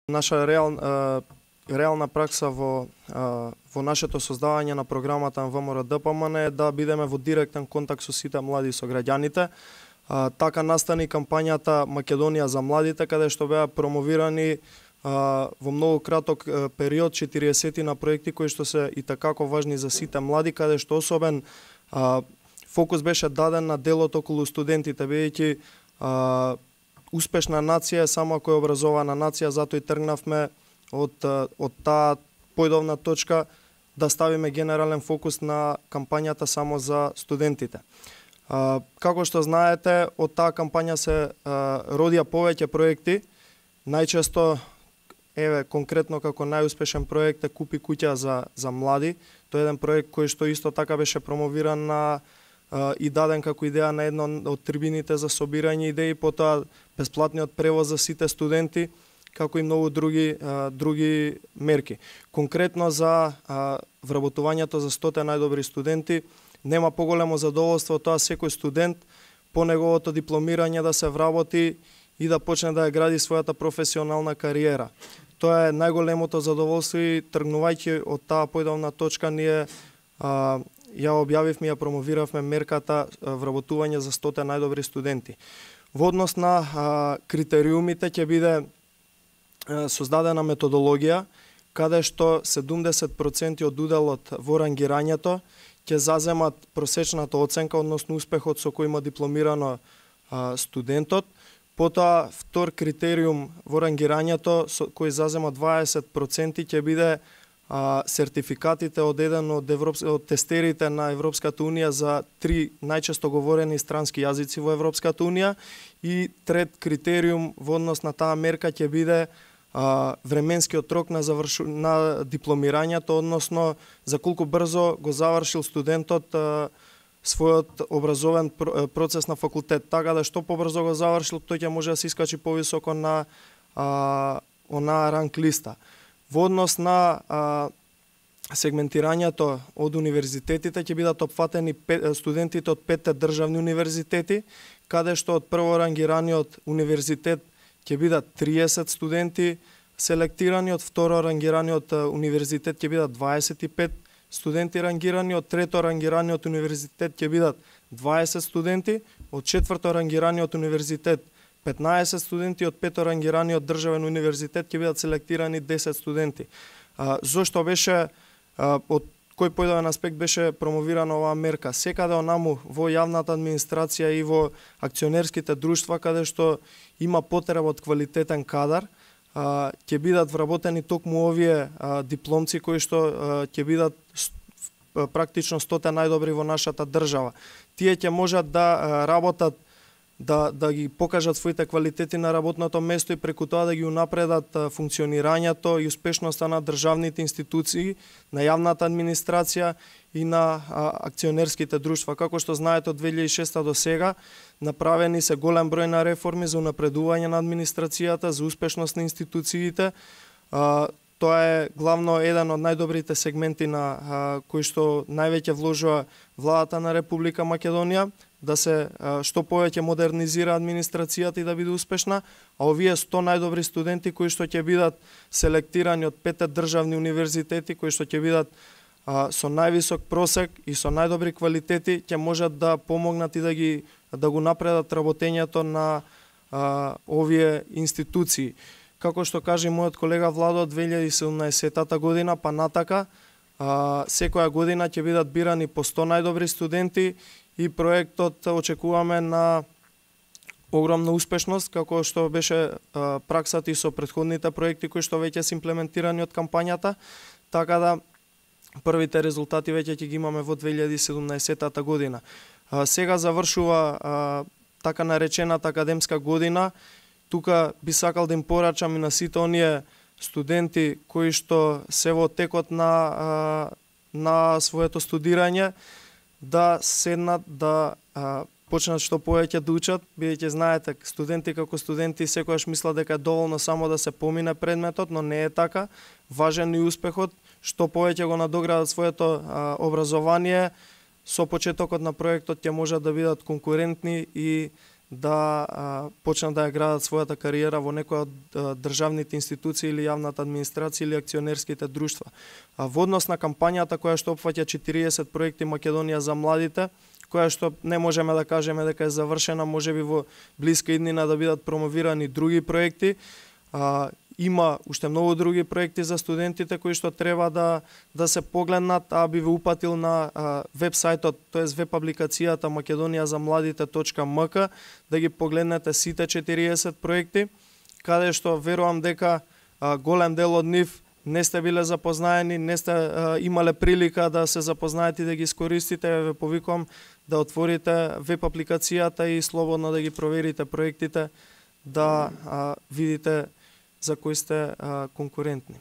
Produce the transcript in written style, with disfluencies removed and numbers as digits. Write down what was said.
Наша реална пракса во нашето создавање на програмата на ВМРО ДПМН е да бидеме во директен контакт со сите млади со граѓаните. Така настани кампањата Македонија за младите, каде што беа промовирани во многу краток период 40 на проекти кои што се и такако важни за сите млади, каде што особен фокус беше даден на делот околу студентите, бидејќи успешна нација е само ако е образована нација, затоа и тргнавме од таа појдовна точка да ставиме генерален фокус на кампањата само за студентите. Како што знаете, од таа кампања се родија повеќе проекти. Најчесто, конкретно како најуспешен проект е Купи куќа за млади. Тоа е еден проект кој што исто така беше промовиран и даден како идеја на едно од трибините за собирање идеи, потоа бесплатниот превоз за сите студенти, како и многу други мерки. Конкретно за вработувањето за 100 најдобри студенти, нема поголемо задоволство тоа секој студент по неговото дипломирање да се вработи и да почне да ја гради својата професионална кариера. Тоа е најголемото задоволство и тргнувајќи од таа појдовна точка ние ја објавивме и ја промовиравме мерката вработување за 100 најдобри студенти. Во однос на критериумите ќе биде создадена методологија каде што 70% од уделот во рангирањето ќе заземат просечната оценка, односно успехот со кој има дипломирано студентот. Потоа втор критериум во рангирањето кој зазема 20% ќе биде сертификатите од еден од тестерите на Европската унија за 3 најчесто говорени странски јазици во Европската унија, и трет критериум во однос на таа мерка ќе биде временскиот рок на дипломирањето, односно за колку брзо го завршил студентот својот образовен процес на факултет, така да што побрзо го завршил, тој ќе може да се искачи повисоко на онаа ранг листа. Во однос на сегментирањето од универзитетите ќе бидат опфатени студентите од 5 државни универзитети, каде што од прво рангираниот универзитет ќе бидат 30 студенти селектирани, од второ рангираниот универзитет ќе бидат 25 студенти рангирани, од трето рангираниот универзитет ќе бидат 20 студенти, од четврто рангираниот универзитет 15 студенти, од пето рангираниот државен универзитет ќе бидат селектирани 10 студенти. Зошто беше, од кој појдовен аспект беше промовирана оваа мерка? Секаде онаму во јавната администрација и во акционерските друштва, каде што има потреба од квалитетен кадар, ќе бидат вработени токму овие дипломци кои што ќе бидат практично 100 најдобри во нашата држава. Тие ќе можат да работат, да ги покажат своите квалитети на работното место и преку тоа да ги унапредат функционирањето и успешноста на државните институции, на јавната администрација и на акционерските друштва. Како што знаете, од 2006 до сега направени се голем број на реформи за унапредување на администрацијата, за успешност на институциите. Тоа е главно еден од најдобрите сегменти на кои што највеќе вложува владата на Република Македонија, да се што повеќе модернизира администрацијата и да биде успешна, а овие 100 најдобри студенти кои што ќе бидат селектирани од 5 државни универзитети, кои што ќе бидат со највисок просек и со најдобри квалитети, ќе можат да помогнат и да го напредат работењето на овие институции. Како што каже мојот колега Владо, од 2017 година па натака, секоја година ќе бидат бирани по 100 најдобри студенти и проектот очекуваме на огромна успешност, како што беше праксата и со претходните проекти кои што веќе се имплементирани од кампањата, така да првите резултати веќе ќе ги имаме во 2017 година. Сега завршува така наречената академска година. Тука би сакал да им порачам и на сите оние студенти кои што се во текот на своето студирање да седнат, да почнат што повеќе да учат, бидејќи знаете, студенти како студенти секогаш мислат дека е доволно само да се помине предметот, но не е така. Важен е успехот, што повеќе го надоградат своето образование, со почетокот на проектот ќе можат да бидат конкурентни и да почнат да ја градат својата кариера во некоја од државните институции или јавната администрација или акционерските друштва. Во однос на кампањата која што опфаќа 40 проекти Македонија за младите, која што не можеме да кажеме дека е завршена, можеби во блиска иднина да бидат промовирани други проекти. Има уште многу други проекти за студентите кои што треба да се погледнат, би ве упатил на веб-сајтот, тоест веб апликацијата македонијазамладите.мк, да ги погледнете сите 40 проекти, каде што верувам дека голем дел од нив не сте биле запознаени, не сте имале прилика да се запознаете и да ги искористите. Ве повикувам да отворите веб апликацијата и слободно да ги проверите проектите, да видите за кои сте конкурентни.